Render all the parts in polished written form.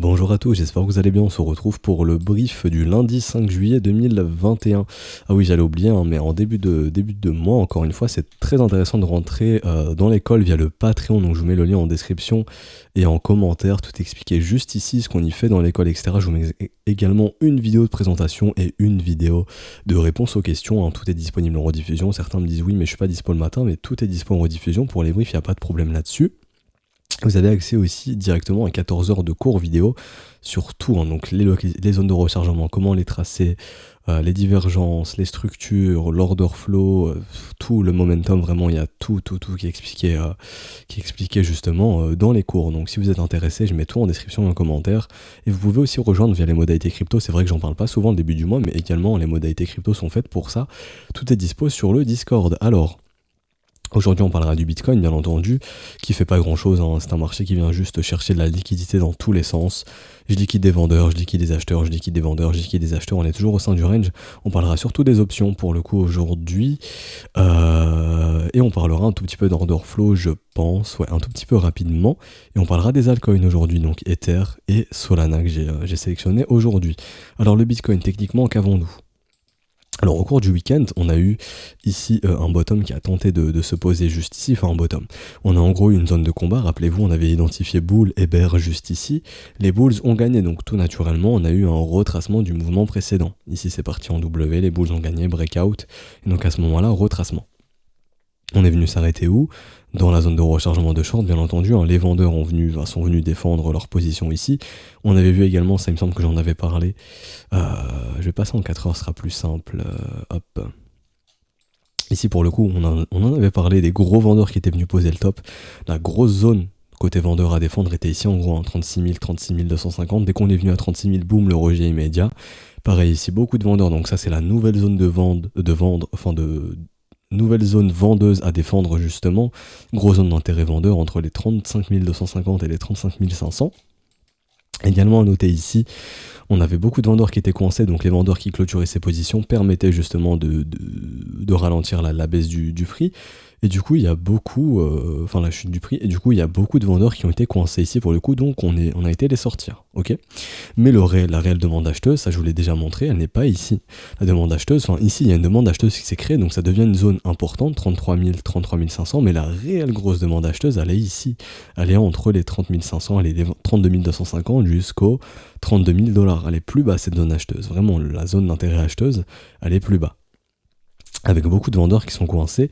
Bonjour à tous, j'espère que vous allez bien, on se retrouve pour le brief du lundi 5 juillet 2021. Ah oui, j'allais oublier, mais en début de mois, encore une fois, c'est très intéressant de rentrer dans l'école via le Patreon, donc je vous mets le lien en description et en commentaire, tout expliqué juste ici, ce qu'on y fait dans l'école, etc. Je vous mets également une vidéo de présentation et une vidéo de réponse aux questions, hein. Tout est disponible en rediffusion, certains me disent oui mais je suis pas dispo le matin, mais tout est dispo en rediffusion, pour les briefs il n'y a pas de problème là-dessus. Vous avez accès aussi directement à 14 heures de cours vidéo sur tout, hein, donc les zones de rechargement, comment les tracer, les divergences, les structures, l'order flow, tout le momentum, vraiment il y a tout qui est expliqué justement dans les cours. Donc si vous êtes intéressé, je mets tout en description et en commentaire. Et vous pouvez aussi rejoindre via les modalités crypto, c'est vrai que j'en parle pas souvent le début du mois, mais également les modalités crypto sont faites pour ça. Tout est dispo sur le Discord. Alors, aujourd'hui, on parlera du Bitcoin, bien entendu, qui fait pas grand-chose, hein. C'est un marché qui vient juste chercher de la liquidité dans tous les sens. Je liquide des vendeurs, je liquide des acheteurs, je liquide des vendeurs, je liquide des acheteurs. On est toujours au sein du range. On parlera surtout des options pour le coup aujourd'hui. Et on parlera un tout petit peu d'order flow, je pense, ouais, un tout petit peu rapidement. Et on parlera des altcoins aujourd'hui, donc Ether et Solana que j'ai sélectionné aujourd'hui. Alors le Bitcoin, techniquement, qu'avons-nous ? Alors au cours du week-end, on a eu ici un bottom qui a tenté de se poser juste ici, enfin un bottom. On a en gros une zone de combat, rappelez-vous, on avait identifié bull et bear juste ici. Les bulls ont gagné, donc tout naturellement, on a eu un retracement du mouvement précédent. Ici c'est parti en W, les bulls ont gagné, breakout, et donc à ce moment-là, retracement. On est venu s'arrêter où ? Dans la zone de rechargement de short, bien entendu, hein. Les vendeurs sont venus défendre leur position ici. On avait vu également, ça il me semble que j'en avais parlé, je vais passer en 4 heures, ce sera plus simple, hop. Ici pour le coup, on en avait parlé des gros vendeurs qui étaient venus poser le top. La grosse zone côté vendeur à défendre était ici en gros, hein, 36 250. Dès qu'on est venu à 36 000, boum, le rejet immédiat. Pareil ici, beaucoup de vendeurs, donc ça c'est la nouvelle zone nouvelle zone vendeuse à défendre justement, grosse zone d'intérêt vendeur entre les 35 250 et les 35 500. Également à noter ici, on avait beaucoup de vendeurs qui étaient coincés, donc les vendeurs qui clôturaient ces positions permettaient justement de ralentir la baisse du prix. Et du coup, il y a beaucoup, la chute du prix, et du coup, il y a beaucoup de vendeurs qui ont été coincés ici pour le coup, donc on a été les sortir, ok. Mais la réelle demande acheteuse, ça je vous l'ai déjà montré, elle n'est pas ici. La demande acheteuse, ici il y a une demande acheteuse qui s'est créée, donc ça devient une zone importante, 33 500, mais la réelle grosse demande acheteuse, elle est ici. Elle est entre les 30 500 et les 32 250 jusqu'aux 32 000 $. Elle est plus bas cette zone acheteuse, vraiment la zone d'intérêt acheteuse, elle est plus bas. Avec beaucoup de vendeurs qui sont coincés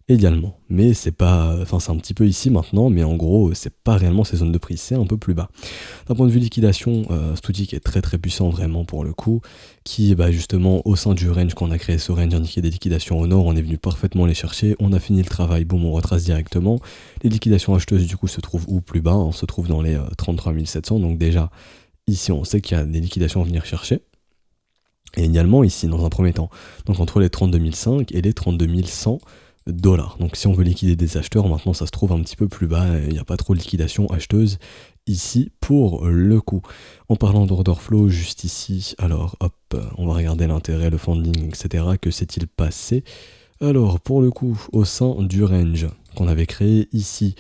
également, mais c'est pas, c'est un petit peu ici maintenant, mais en gros c'est pas réellement ces zones de prix, c'est un peu plus bas. D'un point de vue liquidation, cet outil qui est très très puissant vraiment pour le coup, qui justement au sein du range, quand on a créé ce range indiqué des liquidations au nord, on est venu parfaitement les chercher, on a fini le travail, boum, on retrace directement. Les liquidations acheteuses du coup se trouvent où plus bas, on se trouve dans les 33 700, donc déjà ici on sait qu'il y a des liquidations à venir chercher. Et également ici dans un premier temps, donc entre les 32 500 et les 32 100 $. Donc si on veut liquider des acheteurs, maintenant ça se trouve un petit peu plus bas, il n'y a pas trop de liquidation acheteuse ici pour le coup. En parlant d'order flow, juste ici, alors hop, on va regarder l'intérêt, le funding, etc. Que s'est-il passé ? Alors pour le coup, au sein du range qu'on avait créé ici,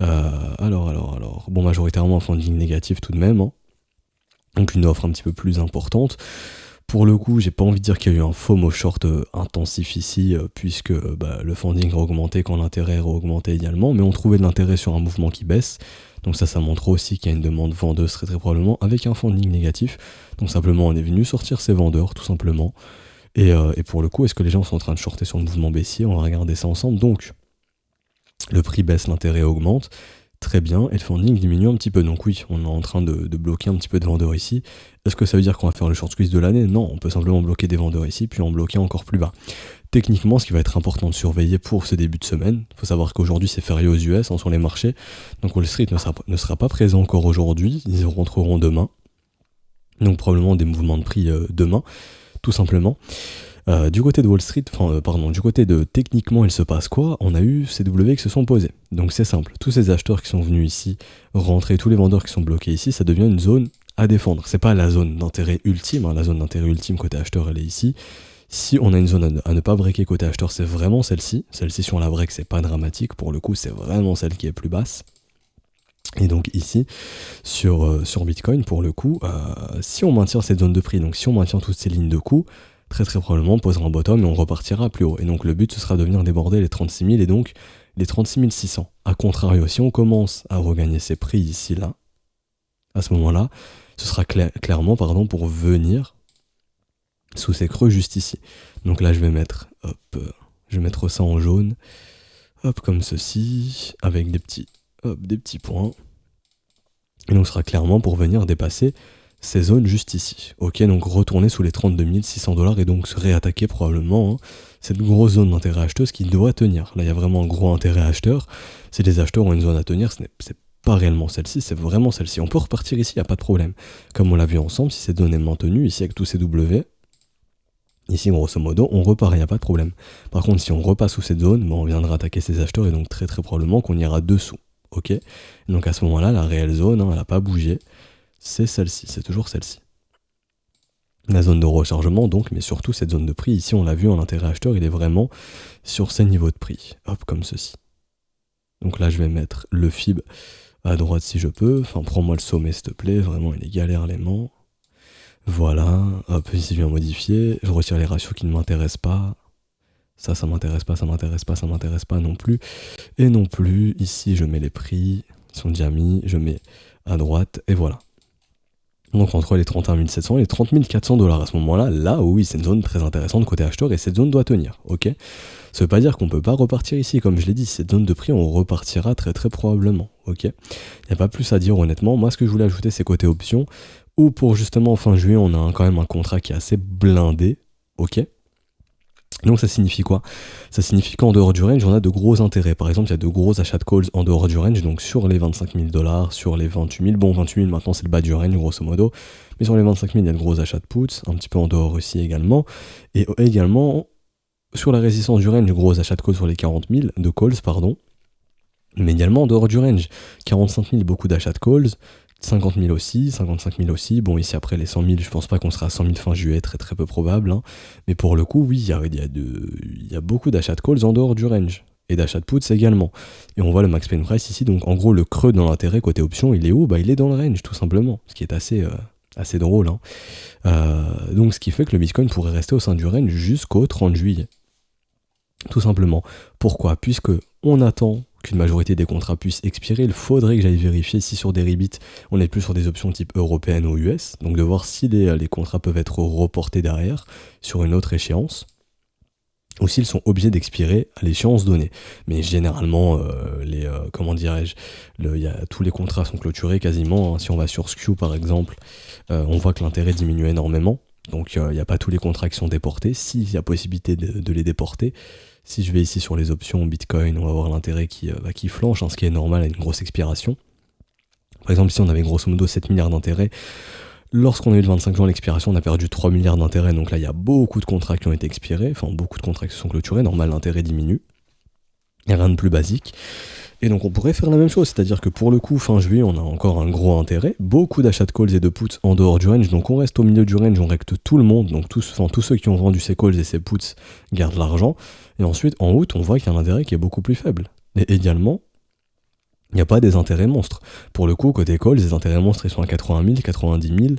bon, majoritairement un funding négatif tout de même, hein. Donc une offre un petit peu plus importante. Pour le coup, j'ai pas envie de dire qu'il y a eu un FOMO short intensif ici, puisque le funding a augmenté quand l'intérêt a augmenté également, mais on trouvait de l'intérêt sur un mouvement qui baisse. Donc ça montre aussi qu'il y a une demande vendeuse très très probablement avec un funding négatif. Donc simplement, on est venu sortir ces vendeurs, tout simplement. Et pour le coup, est-ce que les gens sont en train de shorter sur le mouvement baissier ? On va regarder ça ensemble. Donc, le prix baisse, l'intérêt augmente. Très bien, et le funding diminue un petit peu, donc oui, on est en train de bloquer un petit peu de vendeurs ici. Est-ce que ça veut dire qu'on va faire le short squeeze de l'année ? Non, on peut simplement bloquer des vendeurs ici, puis en bloquer encore plus bas. Techniquement, ce qui va être important de surveiller pour ce début de semaine, il faut savoir qu'aujourd'hui c'est férié aux US, sur les marchés, donc Wall Street ne sera pas présent encore aujourd'hui, ils rentreront demain, donc probablement des mouvements de prix demain, tout simplement. Du côté de Wall Street, du côté de techniquement il se passe quoi ? On a eu CW qui se sont posés. Donc c'est simple, tous ces acheteurs qui sont venus ici rentrer, tous les vendeurs qui sont bloqués ici, ça devient une zone à défendre. C'est pas la zone d'intérêt ultime, hein. La zone d'intérêt ultime côté acheteur elle est ici. Si on a une zone à ne pas breaker côté acheteur, c'est vraiment celle-ci. Celle-ci si on la break c'est pas dramatique, pour le coup c'est vraiment celle qui est plus basse. Et donc ici, sur Bitcoin, pour le coup, si on maintient cette zone de prix, donc si on maintient toutes ces lignes de coûts, très très probablement on posera un bottom et on repartira plus haut. Et donc le but, ce sera de venir déborder les 36 000 et donc les 36 600. A contrario, si on commence à regagner ces prix ici, là, à ce moment-là, ce sera clairement pour venir sous ces creux juste ici. Donc là, je vais mettre ça en jaune, hop, comme ceci, avec des petits points. Et donc ce sera clairement pour venir dépasser ces zones juste ici. Ok, donc retourner sous les 32 600 $ et donc se réattaquer probablement cette grosse zone d'intérêt acheteuse qui doit tenir. Là, il y a vraiment un gros intérêt acheteur. Si les acheteurs ont une zone à tenir, c'est pas réellement celle-ci, c'est vraiment celle-ci. On peut repartir ici, il n'y a pas de problème. Comme on l'a vu ensemble, si cette zone est maintenue, ici avec tous ces W, ici grosso modo, on repart, il n'y a pas de problème. Par contre, si on repasse sous cette zone, on viendra attaquer ces acheteurs et donc très très probablement qu'on ira dessous. Ok, donc à ce moment-là, la réelle zone, elle n'a pas bougé, c'est celle-ci, c'est toujours celle-ci. La zone de rechargement donc, mais surtout cette zone de prix, ici on l'a vu en intérêt acheteur, il est vraiment sur ces niveaux de prix, hop, comme ceci. Donc là je vais mettre le FIB à droite si je peux, enfin prends-moi le sommet s'il te plaît, vraiment il est galère l'aimant. Voilà, hop, ici je viens modifier, je retire les ratios qui ne m'intéressent pas. Ça m'intéresse pas, ça m'intéresse pas, ça m'intéresse pas non plus. Et non plus, ici je mets les prix, ils sont déjà mis, je mets à droite, et voilà. Donc entre les 31 700 et les 30 400 $ à ce moment-là, là oui, c'est une zone très intéressante côté acheteur et cette zone doit tenir, ok. Ça veut pas dire qu'on peut pas repartir ici, comme je l'ai dit, cette zone de prix on repartira très très probablement, ok. Il n'y a pas plus à dire honnêtement, moi ce que je voulais ajouter c'est côté option, où pour justement fin juillet on a quand même un contrat qui est assez blindé, ok. Donc ça signifie quoi? Ça signifie qu'en dehors du range, on a de gros intérêts. Par exemple, il y a de gros achats de calls en dehors du range, donc sur les 25 000 $, sur les 28 000. Bon, 28 000 maintenant c'est le bas du range, grosso modo. Mais sur les 25 000, il y a de gros achats de puts, un petit peu en dehors aussi également. Et également, sur la résistance du range, gros achats de calls sur les 40 000, de calls, pardon. Mais également en dehors du range. 45 000, beaucoup d'achats de calls. 50 000 aussi, 55 000 aussi. Bon, ici après les 100 000, je pense pas qu'on sera à 100 000 fin juillet, très très peu probable. Hein. Mais pour le coup, oui, il y a beaucoup d'achats de calls en dehors du range. Et d'achats de puts également. Et on voit le max pain price ici. Donc en gros, le creux dans l'intérêt côté option, il est où? Bah, il est dans le range, tout simplement. Ce qui est assez drôle. Hein. Donc ce qui fait que le Bitcoin pourrait rester au sein du range jusqu'au 30 juillet. Tout simplement. Pourquoi? Puisque on attend qu'une majorité des contrats puissent expirer, il faudrait que j'aille vérifier si sur des rebits, on est plus sur des options type européenne ou US, donc de voir si les contrats peuvent être reportés derrière sur une autre échéance, ou s'ils sont obligés d'expirer à l'échéance donnée. Mais généralement, tous les contrats sont clôturés quasiment. Hein. Si on va sur Skew par exemple, on voit que l'intérêt diminue énormément. Donc il n'y a pas tous les contrats qui sont déportés. S'il y a possibilité de les déporter, si je vais ici sur les options Bitcoin, on va voir l'intérêt qui flanche, hein, ce qui est normal à une grosse expiration. Par exemple, si on avait grosso modo 7 milliards d'intérêts, lorsqu'on a eu le 25 juin l'expiration, on a perdu 3 milliards d'intérêts. Donc là, il y a beaucoup de contrats qui ont été expirés, enfin beaucoup de contrats qui se sont clôturés. Normal, l'intérêt diminue. Il n'y a rien de plus basique. Et donc on pourrait faire la même chose, c'est-à-dire que pour le coup, fin juillet, on a encore un gros intérêt, beaucoup d'achats de calls et de puts en dehors du range, donc on reste au milieu du range, on recte tout le monde, donc tous ceux qui ont vendu ces calls et ces puts gardent l'argent, et ensuite en août, on voit qu'il y a un intérêt qui est beaucoup plus faible. Et également, il n'y a pas des intérêts monstres. Pour le coup, côté calls, les intérêts monstres, ils sont à 80 000, 90 000,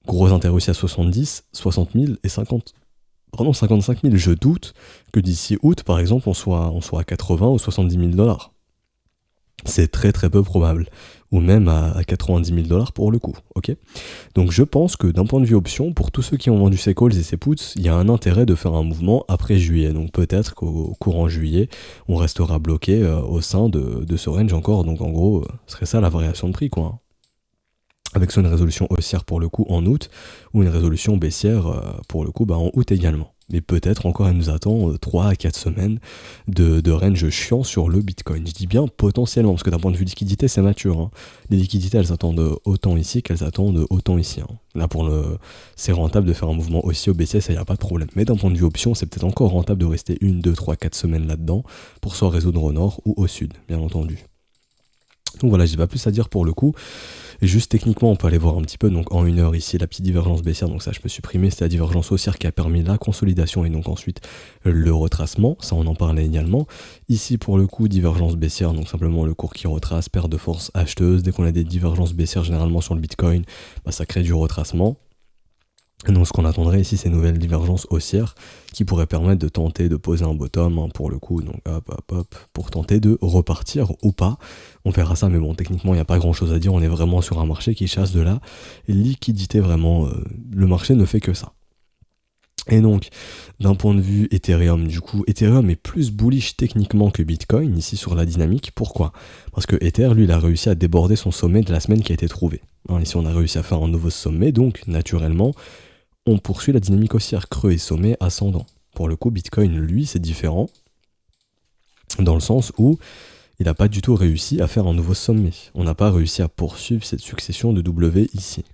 gros intérêts aussi à 70, 60 000 et 55 000. Je doute que d'ici août, par exemple, on soit à 80 ou 70 000 $. C'est très très peu probable, ou même à 90 000 $ pour le coup, ok. Donc je pense que d'un point de vue option, pour tous ceux qui ont vendu ces calls et ces puts, il y a un intérêt de faire un mouvement après juillet, donc peut-être qu'au courant juillet, on restera bloqué au sein de ce range encore, donc en gros, ce serait ça la variation de prix, quoi. Avec soit une résolution haussière pour le coup en août, ou une résolution baissière pour le coup en août également. Mais peut-être encore elle nous attend 3 à 4 semaines de range chiant sur le Bitcoin. Je dis bien potentiellement, parce que d'un point de vue liquidité, c'est mature. Hein. Les liquidités, elles attendent autant ici qu'elles attendent autant ici. Hein. Là, c'est rentable de faire un mouvement haussier au baissier, ça y a pas de problème. Mais d'un point de vue option, c'est peut-être encore rentable de rester 1, 2, 3, 4 semaines là-dedans, pour soit résoudre au nord ou au sud, bien entendu. Donc voilà, j'ai pas plus à dire pour le coup. Et juste techniquement, on peut aller voir un petit peu. Donc en 1 heure ici, la petite divergence baissière, donc ça je peux supprimer, c'est la divergence haussière qui a permis la consolidation et donc ensuite le retracement. Ça on en parlait également. Ici pour le coup, divergence baissière, donc simplement le cours qui retrace, perte de force acheteuse. Dès qu'on a des divergences baissières généralement sur le Bitcoin, ça crée du retracement. Et donc ce qu'on attendrait ici, c'est une nouvelle divergence haussière qui pourrait permettre de tenter de poser un bottom pour le coup, donc hop, pour tenter de repartir ou pas. On verra ça, mais bon, techniquement, il n'y a pas grand chose à dire, on est vraiment sur un marché qui chasse de la liquidité, vraiment, le marché ne fait que ça. Et donc, d'un point de vue Ethereum, du coup, Ethereum est plus bullish techniquement que Bitcoin, ici sur la dynamique. Pourquoi ? Parce que Ether, lui, il a réussi à déborder son sommet de la semaine qui a été trouvé. Ici, on a réussi à faire un nouveau sommet, donc, naturellement, on poursuit la dynamique haussière, creux et sommet ascendant. Pour le coup, Bitcoin, lui, c'est différent, dans le sens où il n'a pas du tout réussi à faire un nouveau sommet. On n'a pas réussi à poursuivre cette succession de W ici.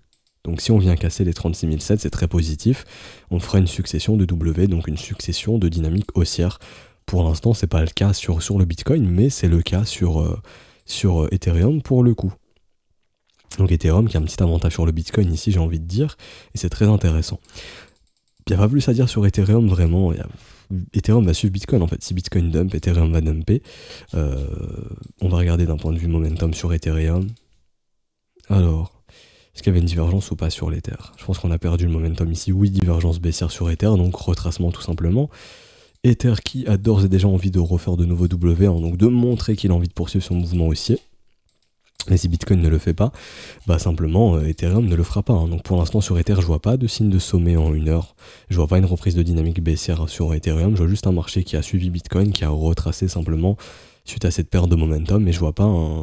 Donc si on vient casser les 36 700, c'est très positif. On fera une succession de W, donc une succession de dynamique haussière. Pour l'instant, c'est pas le cas sur le Bitcoin, mais c'est le cas sur Ethereum pour le coup. Donc Ethereum qui a un petit avantage sur le Bitcoin ici, j'ai envie de dire, et c'est très intéressant. Il n'y a pas plus à dire sur Ethereum, vraiment. Ethereum va suivre Bitcoin en fait. Si Bitcoin dump, Ethereum va dumper. On va regarder d'un point de vue momentum sur Ethereum. Alors, est-ce qu'il y avait une divergence ou pas sur l'Ether ? Je pense qu'on a perdu le momentum ici. Oui, divergence baissière sur Ether, donc retracement tout simplement. Ether qui a d'ores et déjà envie de refaire de nouveaux W, donc de montrer qu'il a envie de poursuivre son mouvement haussier. Mais si Bitcoin ne le fait pas, simplement Ethereum ne le fera pas. Donc pour l'instant sur Ether, je vois pas de signe de sommet en 1 heure. Je vois pas une reprise de dynamique baissière sur Ethereum. Je vois juste un marché qui a suivi Bitcoin, qui a retracé simplement suite à cette perte de momentum, mais je vois pas un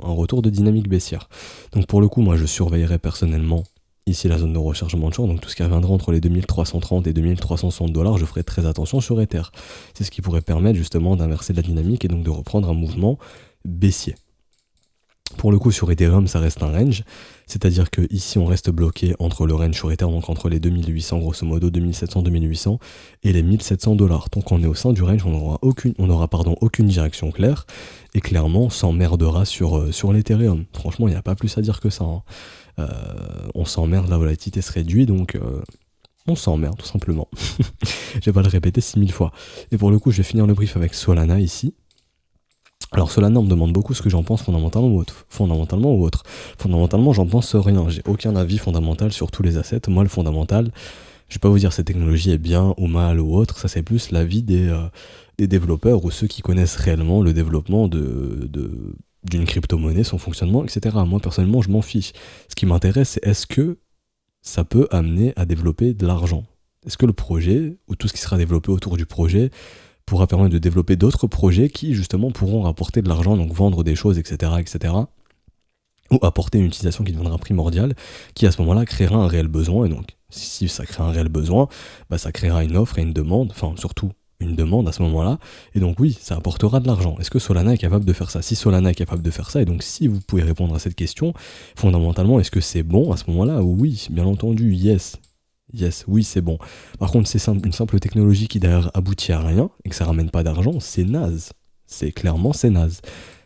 retour de dynamique baissière. Donc pour le coup, moi je surveillerai personnellement ici la zone de rechargement de short, donc tout ce qui reviendra entre les 2330 et 2360 $, je ferai très attention sur Ether. C'est ce qui pourrait permettre justement d'inverser la dynamique et donc de reprendre un mouvement baissier. Pour le coup, sur Ethereum, ça reste un range, c'est-à-dire que ici on reste bloqué entre le range sur Ether, donc entre les 2800 grosso modo, 2700, 2800 et les 1700 $. Donc on est au sein du range, on n'aura aucune direction claire, et clairement on s'emmerdera sur l'Ethereum. Franchement, il n'y a pas plus à dire que ça. On s'emmerde, la volatilité se réduit, donc on s'emmerde tout simplement. Je vais pas le répéter 6000 fois. Et pour le coup, je vais finir le brief avec Solana ici. Alors Solana, on me demande beaucoup ce que j'en pense fondamentalement ou autre. Fondamentalement, j'en pense rien. J'ai aucun avis fondamental sur tous les assets. Moi, le fondamental, je vais pas vous dire cette technologie est bien ou mal ou autre. Ça, c'est plus l'avis des développeurs ou ceux qui connaissent réellement le développement d'une crypto-monnaie, son fonctionnement, etc. Moi, personnellement, je m'en fiche. Ce qui m'intéresse, c'est est-ce que ça peut amener à développer de l'argent ? Est-ce que le projet, ou tout ce qui sera développé autour du projet, pourra permettre de développer d'autres projets qui justement pourront rapporter de l'argent, donc vendre des choses, etc., ou apporter une utilisation qui deviendra primordiale, qui à ce moment-là créera un réel besoin, et donc si ça crée un réel besoin, ça créera une offre et une demande, enfin surtout une demande à ce moment-là, et donc oui, ça apportera de l'argent. Est-ce que Solana est capable de faire ça ? Si Solana est capable de faire ça, et donc si vous pouvez répondre à cette question, fondamentalement, est-ce que c'est bon à ce moment-là ? Oui, bien entendu, yes, oui, c'est bon. Par contre, c'est une simple technologie qui derrière aboutit à rien et que ça ramène pas d'argent, c'est naze. C'est naze.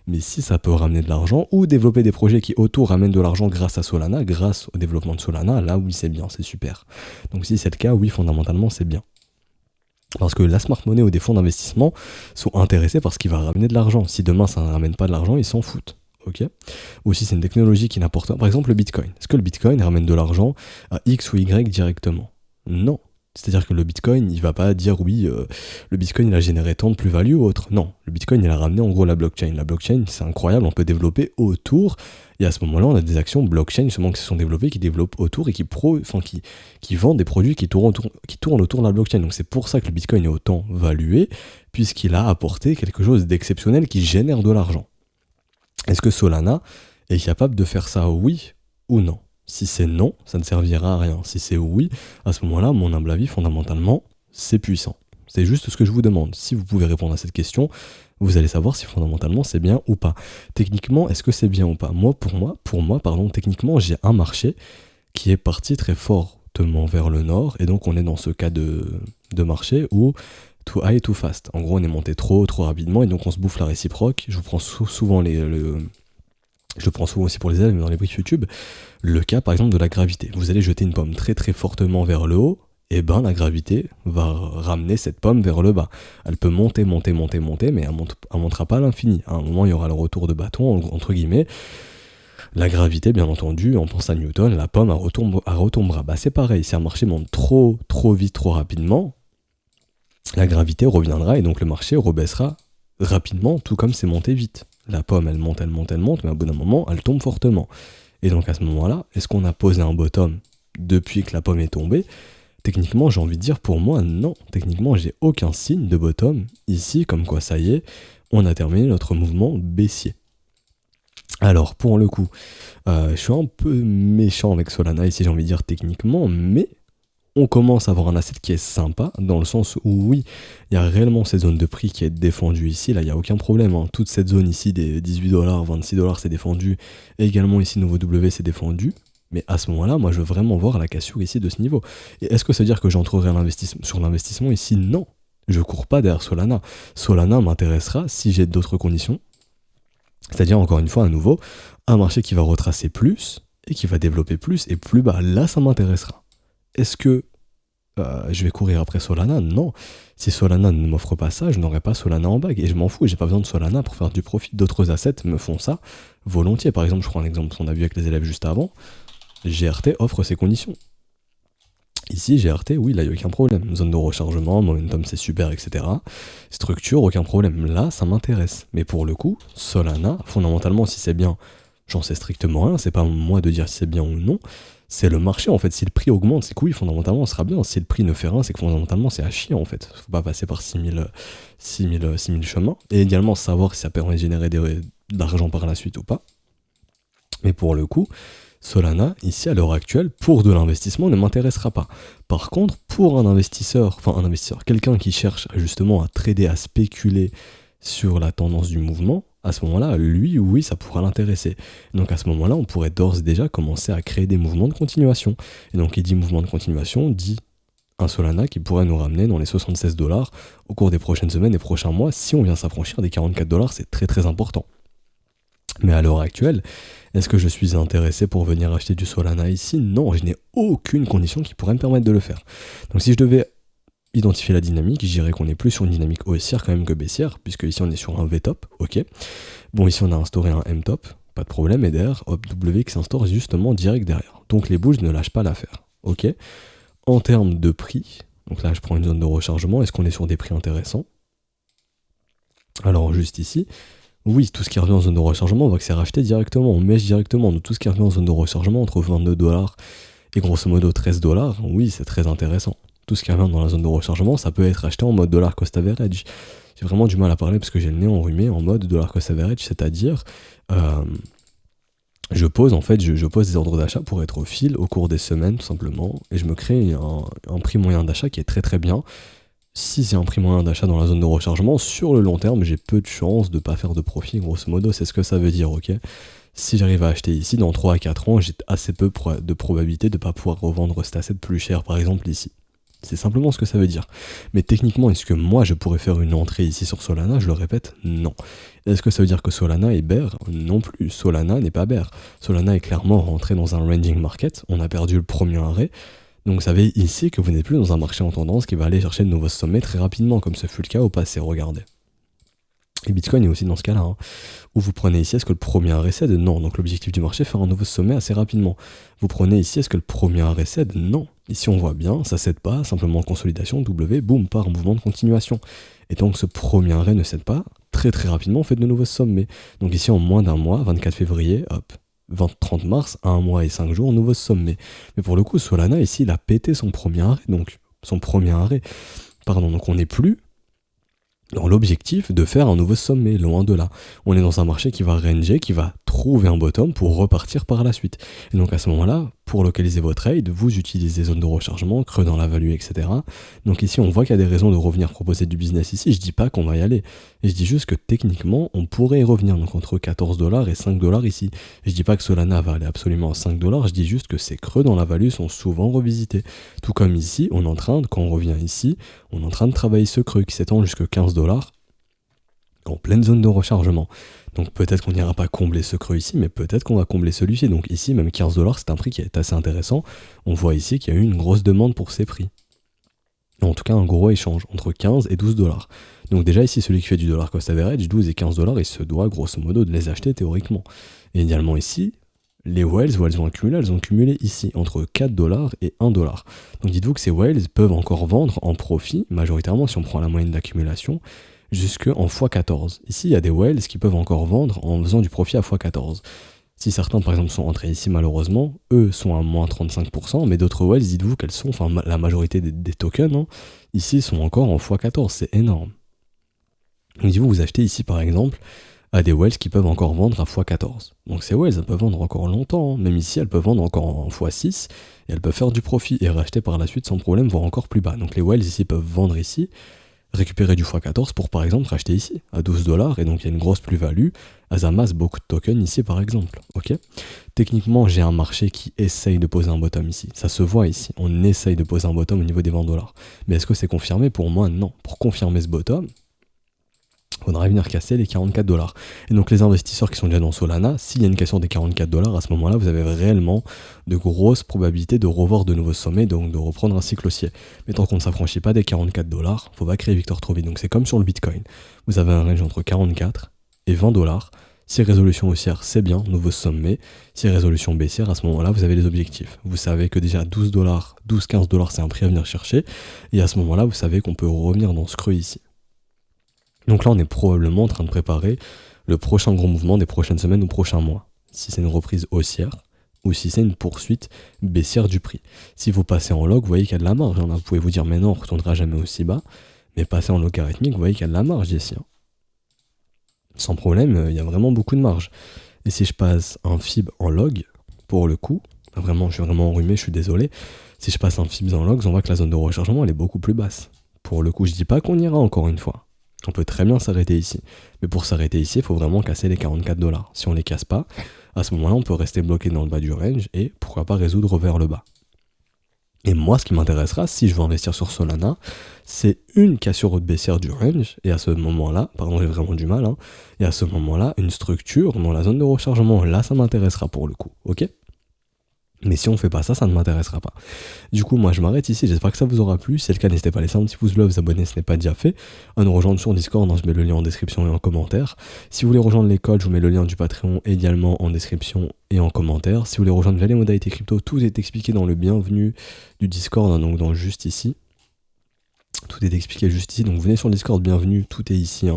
Mais si ça peut ramener de l'argent ou développer des projets qui autour ramènent de l'argent grâce à Solana, grâce au développement de Solana, là oui, c'est bien, c'est super. Donc si c'est le cas, oui, fondamentalement, c'est bien. Parce que la smart money ou des fonds d'investissement sont intéressés par ce qui va ramener de l'argent. Si demain ça ne ramène pas de l'argent, ils s'en foutent. Okay. Ou si c'est une technologie qui n'apporte pas, par exemple le Bitcoin. Est-ce que le Bitcoin ramène de l'argent à X ou Y directement ? Non. C'est-à-dire que le Bitcoin, il va pas dire oui, le Bitcoin il a généré tant de plus-value ou autre. Non, le Bitcoin il a ramené en gros la blockchain. La blockchain c'est incroyable, on peut développer autour. Et à ce moment-là, on a des actions blockchain justement qui se sont développées, qui développent autour et qui vendent des produits qui tournent autour de la blockchain. Donc c'est pour ça que le Bitcoin est autant valué, puisqu'il a apporté quelque chose d'exceptionnel qui génère de l'argent. Est-ce que Solana est capable de faire ça, oui ou non ? Si c'est non, ça ne servira à rien. Si c'est oui, à ce moment-là, mon humble avis, fondamentalement, c'est puissant. C'est juste ce que je vous demande. Si vous pouvez répondre à cette question, vous allez savoir si fondamentalement c'est bien ou pas. Techniquement, est-ce que c'est bien ou pas ? Pour moi, techniquement, j'ai un marché qui est parti très fortement vers le nord, et donc on est dans ce cas de marché où too high, too fast. En gros, on est monté trop rapidement, et donc on se bouffe la réciproque. Je vous prends souvent je le prends souvent aussi pour les élèves, mais dans les briefs YouTube, le cas par exemple de la gravité. Vous allez jeter une pomme très très fortement vers le haut, et ben la gravité va ramener cette pomme vers le bas. Elle peut monter, monter, monter, monter, mais elle montera pas à l'infini. À un moment, il y aura le retour de bâton, entre guillemets. La gravité, bien entendu, on pense à Newton, la pomme, elle retombera. Bah c'est pareil, si un marché monte trop, trop vite, trop rapidement, la gravité reviendra et donc le marché rebaissera rapidement, tout comme c'est monté vite. La pomme, elle monte, elle monte, elle monte, mais au bout d'un moment, elle tombe fortement. Et donc à ce moment-là, est-ce qu'on a posé un bottom depuis que la pomme est tombée? Techniquement, j'ai envie de dire pour moi, non. Techniquement, j'ai aucun signe de bottom ici, comme quoi ça y est, on a terminé notre mouvement baissier. Alors, pour le coup, je suis un peu méchant avec Solana ici, j'ai envie de dire techniquement, mais on commence à avoir un asset qui est sympa, dans le sens où oui, il y a réellement cette zone de prix qui est défendue ici, là il n'y a aucun problème, hein. Toute cette zone ici des 18$, 26$ c'est défendu, et également ici nouveau W c'est défendu, mais à ce moment-là, moi je veux vraiment voir la cassure ici de ce niveau. Et est-ce que ça veut dire que j'entrerai sur l'investissement ici? Non, je cours pas derrière Solana. Solana m'intéressera si j'ai d'autres conditions, c'est-à-dire encore une fois à nouveau, un marché qui va retracer plus, et qui va développer plus, et plus bas, là ça m'intéressera. Est-ce que je vais courir après Solana? Non. Si Solana ne m'offre pas ça, je n'aurai pas Solana en bague. Et je m'en fous, j'ai pas besoin de Solana pour faire du profit. D'autres assets me font ça volontiers. Par exemple, je prends un exemple qu'on a vu avec les élèves juste avant. GRT offre ces conditions. Ici, GRT, oui, là, il n'y a aucun problème. Zone de rechargement, momentum, c'est super, etc. Structure, aucun problème. Là, ça m'intéresse. Mais pour le coup, Solana, fondamentalement, si c'est bien, j'en sais strictement rien. C'est pas moi de dire si c'est bien ou non. C'est le marché en fait, si le prix augmente, c'est que oui, fondamentalement, on sera bien. Si le prix ne fait rien, c'est que fondamentalement, c'est à chier en fait. Faut pas passer par 6000 chemins. Et également savoir si ça permet de générer de l'argent par la suite ou pas. Mais pour le coup, Solana, ici à l'heure actuelle, pour de l'investissement, ne m'intéressera pas. Par contre, pour un investisseur, quelqu'un qui cherche justement à trader, à spéculer sur la tendance du mouvement, à ce moment-là, lui, oui, ça pourra l'intéresser. Donc à ce moment-là, on pourrait d'ores et déjà commencer à créer des mouvements de continuation. Et donc, qui dit mouvement de continuation, dit un Solana qui pourrait nous ramener dans les 76$ au cours des prochaines semaines et prochains mois. Si on vient s'affranchir des 44$, c'est très très important. Mais à l'heure actuelle, est-ce que je suis intéressé pour venir acheter du Solana ici? Non, je n'ai aucune condition qui pourrait me permettre de le faire. Donc si je devais identifier la dynamique, je dirais qu'on est plus sur une dynamique haussière quand même que baissière, puisque ici on est sur un V-top, ok. Bon, ici on a instauré un M-top, pas de problème, et derrière, hop, W qui s'instaure justement direct derrière. Donc les bouges ne lâchent pas l'affaire, ok. En termes de prix, donc là je prends une zone de rechargement, est-ce qu'on est sur des prix intéressants? Alors juste ici, oui, tout ce qui revient en zone de rechargement, on voit que c'est racheté directement, on mèche directement, donc tout ce qui revient en zone de rechargement entre 22$ et grosso modo 13$, oui, c'est très intéressant. Tout ce qui revient dans la zone de rechargement, ça peut être acheté en mode dollar cost average. J'ai vraiment du mal à parler parce que j'ai le nez enrhumé en mode dollar cost average, c'est-à-dire je pose des ordres d'achat pour être au fil au cours des semaines tout simplement, et je me crée un prix moyen d'achat qui est très très bien. Si c'est un prix moyen d'achat dans la zone de rechargement, sur le long terme, j'ai peu de chances de pas faire de profit, grosso modo, c'est ce que ça veut dire, ok. Si j'arrive à acheter ici, dans 3 à 4 ans, j'ai assez peu de probabilité de ne pas pouvoir revendre cet asset plus cher, par exemple ici. C'est simplement ce que ça veut dire. Mais techniquement, est-ce que moi, je pourrais faire une entrée ici sur Solana? Je le répète, non. Est-ce que ça veut dire que Solana est bear? Non plus. Solana n'est pas bear. Solana est clairement rentré dans un ranging market. On a perdu le premier arrêt. Donc vous savez ici que vous n'êtes plus dans un marché en tendance qui va aller chercher de nouveaux sommets très rapidement, comme ce fut le cas au passé, regardez. Et Bitcoin est aussi dans ce cas-là, hein, où vous prenez ici, est-ce que le premier arrêt cède? Non, donc l'objectif du marché, faire un nouveau sommet assez rapidement. Vous prenez ici, est-ce que le premier arrêt cède? Non. Ici on voit bien, ça cède pas, simplement consolidation, W, boum, par mouvement de continuation. Et tant que ce premier arrêt ne cède pas, très très rapidement on fait de nouveaux sommets. Donc ici en moins d'un mois, 24 février, hop, 30 mars, 1 mois et 5 jours, nouveau sommet. Mais pour le coup, Solana ici, il a pété son premier arrêt, donc on n'est plus dans l'objectif de faire un nouveau sommet, loin de là. On est dans un marché qui va ranger, qui va trouver un bottom pour repartir par la suite. Et donc à ce moment-là, pour localiser vos trades, vous utilisez zones de rechargement, creux dans la value, etc. Donc ici, on voit qu'il y a des raisons de revenir proposer du business ici. Je dis pas qu'on va y aller. Et je dis juste que techniquement, on pourrait y revenir. Donc entre 14$ et 5$ ici. Je dis pas que Solana va aller absolument à 5$. Je dis juste que ces creux dans la value sont souvent revisités. Tout comme ici, quand on revient ici, on est en train de travailler ce creux qui s'étend jusqu'à 15$. en pleine zone de rechargement. Donc peut-être qu'on n'ira pas combler ce creux ici, mais peut-être qu'on va combler celui-ci. Donc ici, même 15$, c'est un prix qui est assez intéressant. On voit ici qu'il y a eu une grosse demande pour ces prix. En tout cas, un gros échange entre 15 et 12$. Donc déjà ici, celui qui fait du dollar cost average, 12 et 15$, il se doit grosso modo de les acheter théoriquement. Et idéalement ici, les whales, où elles ont cumulé ici entre 4$ et 1$. Donc dites-vous que ces whales peuvent encore vendre en profit, majoritairement si on prend la moyenne d'accumulation, jusque en x14. Ici, il y a des whales qui peuvent encore vendre en faisant du profit à x14. Si certains, par exemple, sont entrés ici, malheureusement, eux sont à moins 35%, mais d'autres whales, dites-vous qu'elles sont, enfin la majorité des tokens, hein, ici, sont encore en x14, c'est énorme. Donc dites-vous, vous achetez ici, par exemple, à des whales qui peuvent encore vendre à x14. Donc ces whales, elles peuvent vendre encore longtemps, hein. Même ici, elles peuvent vendre encore en x6, et elles peuvent faire du profit et racheter par la suite sans problème, voire encore plus bas. Donc les whales ici peuvent vendre ici, récupérer du x14 pour par exemple racheter ici à 12$, et donc il y a une grosse plus-value, elles amassent beaucoup de tokens ici par exemple, ok. Techniquement, j'ai un marché qui essaye de poser un bottom ici, ça se voit ici, on essaye de poser un bottom au niveau des 20$. Mais est-ce que c'est confirmé? Pour moi, non. Pour confirmer ce bottom, il faudra venir casser les 44$. Et donc les investisseurs qui sont déjà dans Solana, s'il y a une cassure des 44$, à ce moment-là, vous avez réellement de grosses probabilités de revoir de nouveaux sommets, donc de reprendre un cycle haussier. Mais tant qu'on ne s'affranchit pas des 44$, il ne faut pas créer victoire trop vite. Donc c'est comme sur le Bitcoin. Vous avez un range entre 44 et 20$. Si résolution haussière, c'est bien, nouveau sommet. Si résolution baissière, à ce moment-là, vous avez les objectifs. Vous savez que déjà 12$, 12-15$, c'est un prix à venir chercher. Et à ce moment-là, vous savez qu'on peut revenir dans ce creux ici. Donc là, on est probablement en train de préparer le prochain gros mouvement des prochaines semaines ou prochains mois. Si c'est une reprise haussière ou si c'est une poursuite baissière du prix. Si vous passez en log, vous voyez qu'il y a de la marge. Vous pouvez vous dire, mais non, on ne retournera jamais aussi bas. Mais passer en logarithmique, vous voyez qu'il y a de la marge ici. Sans problème, il y a vraiment beaucoup de marge. Et si je passe un fib en log, pour le coup, vraiment, je suis vraiment enrhumé, je suis désolé. Si je passe un fib en logs, on voit que la zone de rechargement, elle est beaucoup plus basse. Pour le coup, je dis pas qu'on ira encore une fois. On peut très bien s'arrêter ici. Mais pour s'arrêter ici, il faut vraiment casser les 44$. Si on les casse pas, à ce moment-là, on peut rester bloqué dans le bas du range et pourquoi pas résoudre vers le bas. Et moi, ce qui m'intéressera, si je veux investir sur Solana, c'est une cassure haute baissière du range, et à ce moment-là, pardon, j'ai vraiment du mal, hein, et à ce moment-là, une structure dans la zone de rechargement. Là, ça m'intéressera pour le coup, ok ? Mais si on fait pas ça, ça ne m'intéressera pas. Du coup, moi je m'arrête ici, j'espère que ça vous aura plu. Si c'est le cas, n'hésitez pas à laisser un petit pouce bleu, vous abonner, ce n'est pas déjà fait. À nous rejoindre sur Discord, je mets le lien en description et en commentaire. Si vous voulez rejoindre l'école, je vous mets le lien du Patreon également en description et en commentaire. Si vous voulez rejoindre via les modalités crypto, tout est expliqué dans le bienvenu du Discord, donc dans juste ici. Tout est expliqué juste ici, donc venez sur le Discord, bienvenue, tout est ici.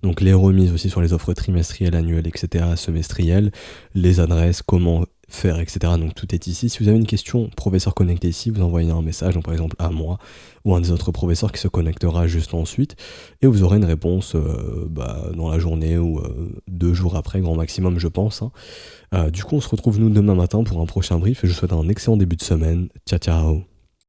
Donc les remises aussi sur les offres trimestrielles, annuelles, etc., semestrielles, les adresses, comment faire, etc. Donc tout est ici. Si vous avez une question, professeur connecté ici, vous envoyez un message, donc par exemple à moi ou un des autres professeurs qui se connectera juste ensuite, et vous aurez une réponse dans la journée ou 2 jours après, grand maximum, je pense. Du coup, on se retrouve nous demain matin pour un prochain brief, et je vous souhaite un excellent début de semaine. Ciao, ciao.